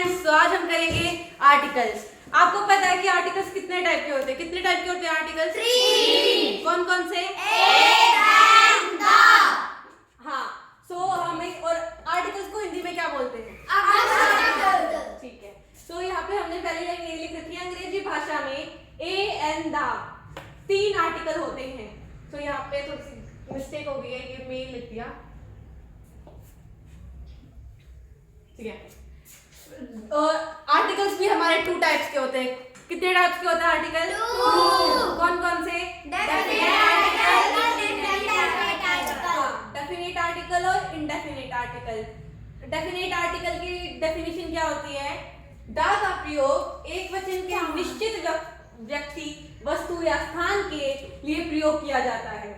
Friends, तो आज हम करेंगे आर्टिकल्स। आपको पता है कि आर्टिकल्स कितने टाइप के होते हैं? कितने टाइप के होते हैं आर्टिकल्स? 3। कौन कौन से? and the। हाँ, सो हमें और आर्टिकल्स को हिंदी में क्या बोलते हैं? ठीक है, तो यहाँ पे हमने पहले लाइन ये लिख रखी है अंग्रेजी भाषा में ए एंड द 3 आर्टिकल होते हैं। तो यहाँ पे थोड़ी सी मिस्टेक हो गई है, ये मैं लिख दिया। ठीक है, और आर्टिकल्स भी हमारे 2 टाइप्स के होते हैं। कितने टाइप्स के होते हैं आर्टिकल? 2। कौन कौन से? डेफिनेट आर्टिकल और इनडेफिनेट आर्टिकल। डेफिनेट आर्टिकल की डेफिनेशन क्या होती है? द का प्रयोग एक वचन के निश्चित व्यक्ति, वस्तु या स्थान के लिए प्रयोग किया जाता है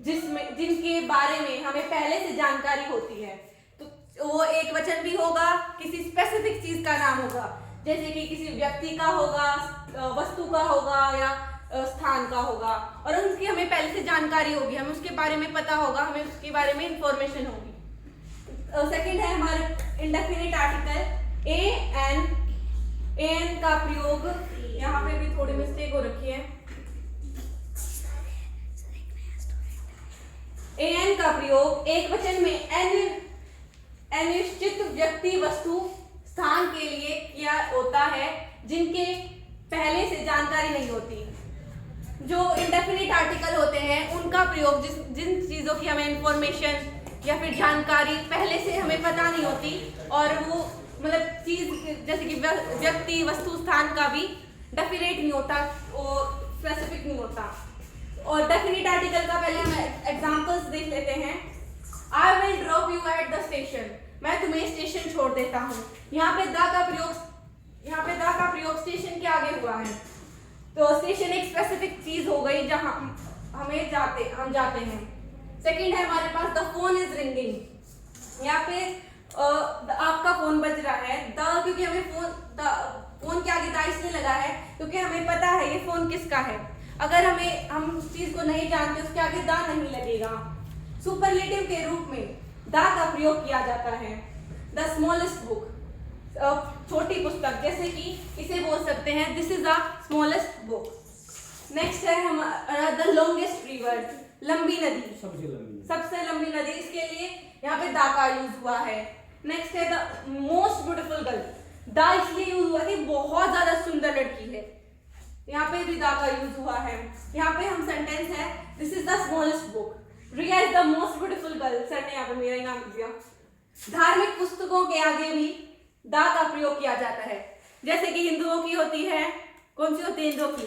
जिसमें जिनके बारे में हमें पहले से जानकारी होती है। तो वो एक वचन भी होगा, किसी स्पेसिफिक चीज का नाम होगा, जैसे कि किसी व्यक्ति का होगा, वस्तु का होगा या स्थान का होगा, और उनकी हमें पहले से जानकारी होगी, हमें उसके बारे में पता होगा, हमें उसके बारे में इंफॉर्मेशन होगी। सेकंड है हमारे इंडेफिनिट आर्टिकल ए एन का प्रयोग। यहाँ पे भी थोड़ी मिस्टेक हो रखी है। ए एन का प्रयोग एक वचन में अनिश्चित व्यक्ति, वस्तु, स्थान के लिए किया होता है जिनके पहले से जानकारी नहीं होती। जो इंडेफिनिट आर्टिकल होते हैं उनका प्रयोग जिन चीजों की हमें इंफॉर्मेशन या फिर जानकारी पहले से हमें पता नहीं होती, और वो मतलब चीज जैसे कि व्यक्ति, वस्तु, स्थान का भी डेफिनेट नहीं होता, वो स्पेसिफिक नहीं होता। और डेफिनेट आर्टिकल का पहले हम एग्जांपल्स देख लेते हैं। I will drop you at the station। मैं तुम्हें स्टेशन छोड़ देता हूँ। यहाँ पे द का प्रयोग स्टेशन के आगे हुआ है। तो स्टेशन एक स्पेसिफिक चीज हो गई जहाँ हम जाते हैं। सेकंड है हमारे पास द फोन इज रिंगिंग। यहाँ पे आपका फोन बज रहा है। द क्योंकि हमें फोन के आगे द इसलिए लगा है क्योंकि हमें पता है ये फोन किसका है। अगर हम उस चीज को नहीं जानते, उसके आगे द नहीं लगेगा। सुपरलेटिव के रूप में द का प्रयोग किया जाता है। द स्मॉलेस्ट बुक, छोटी पुस्तक, जैसे कि इसे बोल सकते हैं this is the smallest book. Next है हम द लॉन्गेस्ट रिवर, लंबी नदी, सबसे लंबी नदी, इसके लिए यहाँ पे द का यूज हुआ है। नेक्स्ट है the most beautiful girl. The इसलिए यूज हुआ कि बहुत ज्यादा सुंदर लड़की है, यहाँ पे भी द का यूज हुआ है। यहाँ पे हम सेंटेंस है this is the smallest book, Riya is the most beautiful girl. Sir ने यहाँ पे मेरा ही नाम लिख दिया। धार्मिक पुस्तकों के आगे भी द का प्रयोग किया जाता है, जैसे कि हिंदुओं की होती है, कौन सी होती है हिंदुओं की?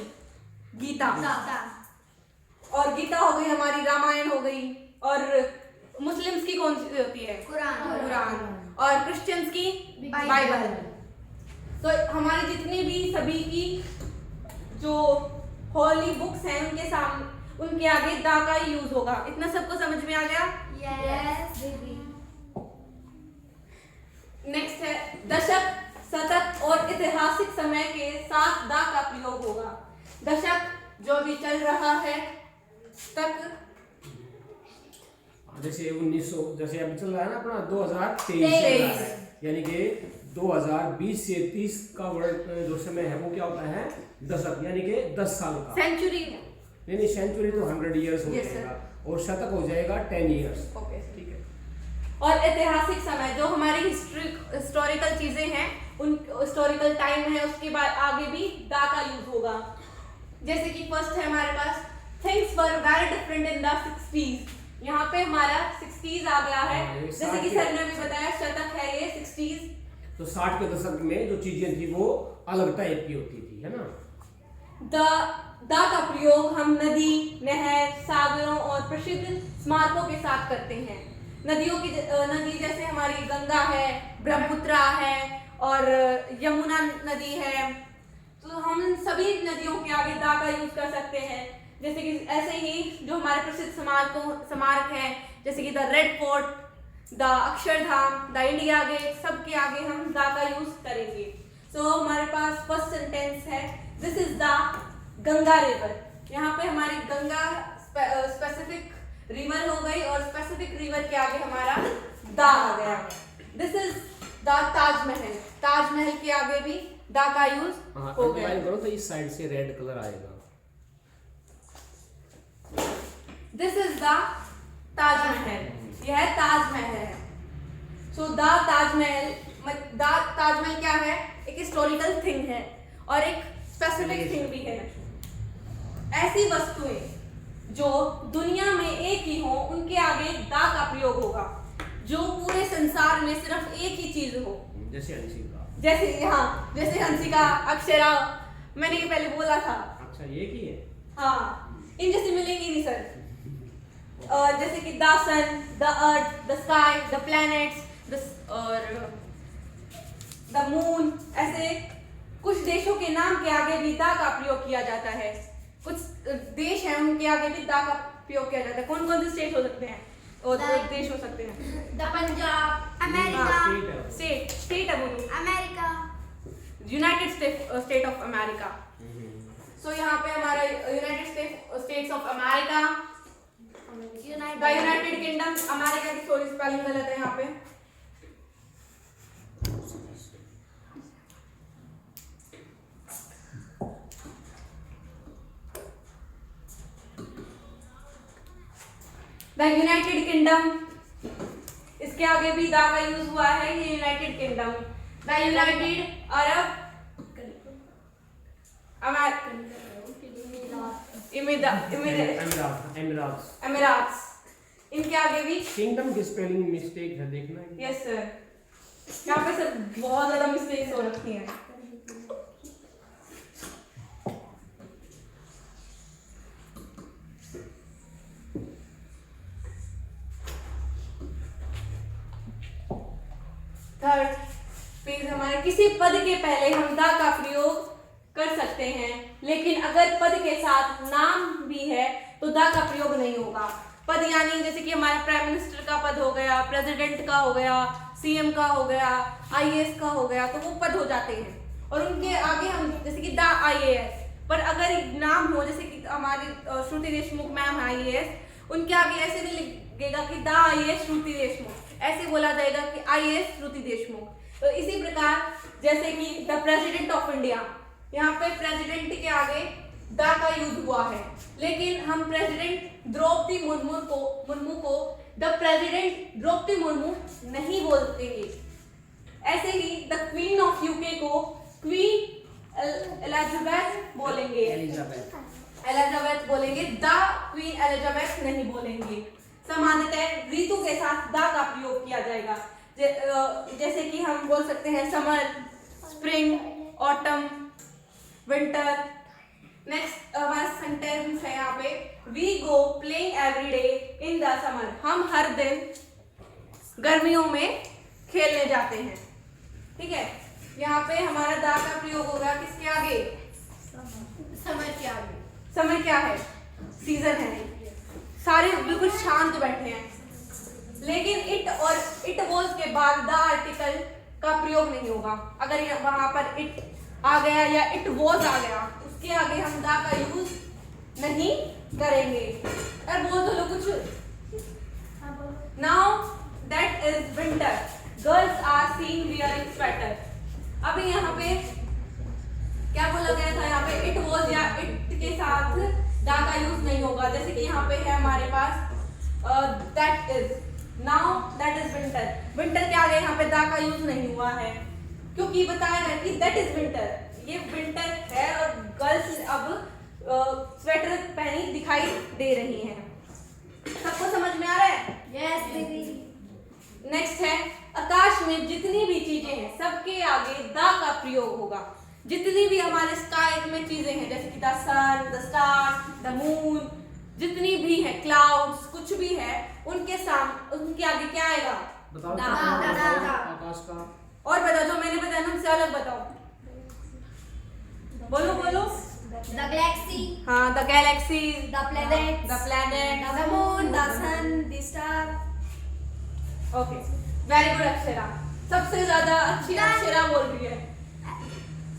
गीता। और गीता हो गई हमारी, रामायण हो गई, और मुस्लिम्स की कौन सी होती है? कुरान। और क्रिश्चियंस की बाइबल। तो हमारी जितनी भी सभी की जो होली बुक्स हैं उनके आगे द का यूज होगा। इतना सबको समझ में आ गया? Yes। नेक्स्ट है दशक, शतक और ऐतिहासिक समय के साथ द का प्रयोग होगा। दशक जो भी चल रहा है, तक जैसे 1900, जैसे अभी चल रहा है ना अपना 2023 चल रहा है, यानी कि 2020 से 30 का वर्ड जो समय है वो क्या होता है? दशक, यानी कि 10 साल का। सेंचुरी नहीं, सेंचुरी तो 100 ईयर्स हो जाएगा, और शतक हो जाएगा 10 ईयर्स। ओके, ठीक है। और ऐतिहासिक समय जो हमारी हिस्टोरिकल चीजें हैं, उन हिस्टोरिकल टाइम है, उसके बाद आगे भी द का यूज होगा। जैसे कि फर्स्ट है हमारे पास things were very different in the 60s। यहाँ पे हमारा 60s आ गया है, जैसे कि सर ने भी बताया शतक है ये 60s। तो 60 के दशक में जो चीजें थी वो अलग टाइप की होती थी, है ना। द का प्रयोग हम नदी, नहर, सागरों और प्रसिद्ध स्मारकों के साथ करते हैं। नदी जैसे हमारी गंगा है, ब्रह्मपुत्र है और यमुना नदी है, तो हम सभी नदियों के आगे द का यूज कर सकते हैं। जैसे कि ऐसे ही जो हमारे प्रसिद्ध स्मारक हैं, जैसे कि the Red Fort, the Akshardham, the India Gate, सबके आगे हम द का यूज करेंगे। सो हमारे पास फर्स्ट सेंटेंस है this is the Ganga river. यहाँ पे हमारी गंगा स्पेसिफिक रिवर हो गई, और स्पेसिफिक रिवर के आगे हमारा द आ गया। This is the Taj Mahal, Taj Mahal के आगे भी द का यूज हाँ, हो गया। अंडरलाइन करो तो इस साइड से रेड कलर आएगा। दिस इज द ताजमहल, यह ताजमहल है। सो द ताजमहल क्या है? एक हिस्टोरिकल थिंग है और एक स्पेसिफिक थिंग भी है। ऐसी वस्तुएं जो दुनिया में एक ही हो, उनके आगे द का प्रयोग होगा। जो पूरे संसार में सिर्फ एक ही चीज हो, जैसे हंसी का, जैसे हंसिका, अक्षरा, मैंने ये पहले बोला था। अच्छा ये की है। हाँ, इन जैसे मिलेंगी नहीं सर। जैसे कि the sun, the earth, the sky, the planets और द मून, ऐसे कुछ देशों के नाम के आगे भी द का प्रयोग किया जाता है। कुछ देश हैं उनके आगे भी द का प्रयोग किया जाता है। कौन कौन से स्टेट हो सकते हैं और देश हो सकते हैं? द पंजाब, अमेरिका, स्टेट है बोलो। America, United State of America. So यहाँ पे हमारा United States of America, the United Kingdom. America की थोड़ी स्पेलिंग गलत है यहाँ पे। द यूनाइटेड किंगडम, इसके आगे भी द का यूज हुआ है। ये United Kingdom, the United Arab Emirates, इनके आगे भी किंगडम की स्पेलिंग मिस्टेक है, देखना। यस सर, यहाँ पे सर बहुत ज्यादा मिस्टेक्स हो रखी हैं। थर्ड पेज हमारे, किसी पद के पहले हम द का प्रयोग कर सकते हैं, लेकिन अगर पद के साथ नाम भी है तो द का प्रयोग नहीं होगा। पद यानी जैसे कि हमारा प्राइम मिनिस्टर का पद हो गया, प्रेसिडेंट का हो गया, सीएम का हो गया, आईएएस का हो गया, तो वो पद हो जाते हैं और उनके आगे हम जैसे कि द आईएएस। पर अगर एक नाम हो, जैसे कि हमारी श्रुति देशमुख मैम है आईएएस, उनके आगे ऐसे नहीं लिखेगा कि द आईएएस श्रुति देशमुख, ऐसे बोला जाएगा कि आईएएस श्रुति देशमुख। तो इसी प्रकार जैसे कि द प्रेसिडेंट ऑफ इंडिया, यहाँ पे प्रेसिडेंट के आगे द का यूज हुआ है, लेकिन हम प्रेसिडेंट द्रौपदी मुर्मू को द प्रेसिडेंट द्रौपदी मुर्मू नहीं बोलते हैं। ऐसे ही द क्वीन ऑफ यूके को क्वीन एलिजाबेथ बोलेंगे, एलिजाबेथ बोलेंगे, द क्वीन एलिजाबेथ नहीं बोलेंगे। सामान्यतः ऋतु के साथ द का प्रयोग किया जाएगा। जैसे कि हम बोल सकते हैं summer, spring, autumn, winter. Next हमारा सेंटेंस है यहाँ पे, we go playing every day in the summer, हम हर दिन गर्मियों में खेलने जाते हैं। ठीक है, यहाँ पे हमारा द का प्रयोग होगा किसके आगे? समर के आगे। समर क्या है? सीजन है। सारे बिल्कुल शांत बैठे हैं, लेकिन इट और इट वॉज के बाद द आर्टिकल का प्रयोग नहीं होगा। अगर वहां पर इट आ गया या इट वॉज आ गया, उसके आगे हम द का यूज नहीं करेंगे। और बोल दो लोग कुछ। Now that is winter, girls are seen wearing sweater. अभी यहाँ पे क्या बोला गया था? यहाँ पे इट वॉज या इट के साथ द का यूज नहीं होगा। जैसे कि यहाँ पे है हमारे पास that is, now that is winter, winter के आगे यहाँ पे द का यूज नहीं हुआ है, क्योंकि बताया गया कि दैट इज विंटर, ये विंटर है और गर्ल्स अब स्वेटर पहनी दिखाई दे रही हैं। सबको समझ में आ रहा है? यस दीदी। नेक्स्ट है, आकाश में जितनी भी चीजें हैं सबके आगे द का प्रयोग होगा। जितनी भी हमारे स्काई में चीजें हैं, जैसे कि the sun, the stars, the moon, जितनी भी है, क्लाउड्स, कुछ भी है, उनके आगे क्या आएगा? बताओ दा, क्या दा, दा। आकाश का। और बताओ, जो मैंने बताया ना उनसे अलग बताओ, बोलो बोलो। The galaxy, हाँ, the galaxies, the planets, the planet, the moon, the sun, the star. Okay, very good Akshara, सबसे ज्यादा अच्छी अक्षरा बोल रही है।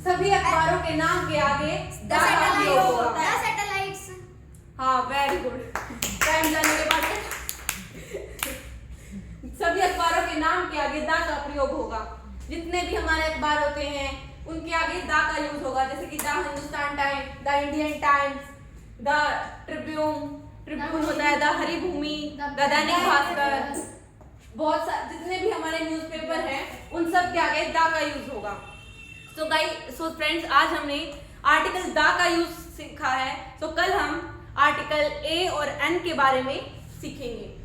सभी अखबारों के नाम के आगे द का प्रयोग होगा। The satellites. हाँ, वेरी गुड। टाइम जाने के बाद सभी अखबारों के नाम के आगे द का प्रयोग होगा। जितने भी हमारे अखबार होते हैं उनके आगे द का यूज होगा, जैसे कि the Hindustan times, the Indian times, the Tribune होता है, द हरिभूमि, द दैनिक भास्कर, बहुत सारे जितने भी हमारे न्यूज़पेपर हैं उन सब के आगे द का यूज होगा। सो फ्रेंड्स, आज हमने आर्टिकल द का यूज सीखा है। तो कल हम आर्टिकल ए और एन के बारे में सीखेंगे।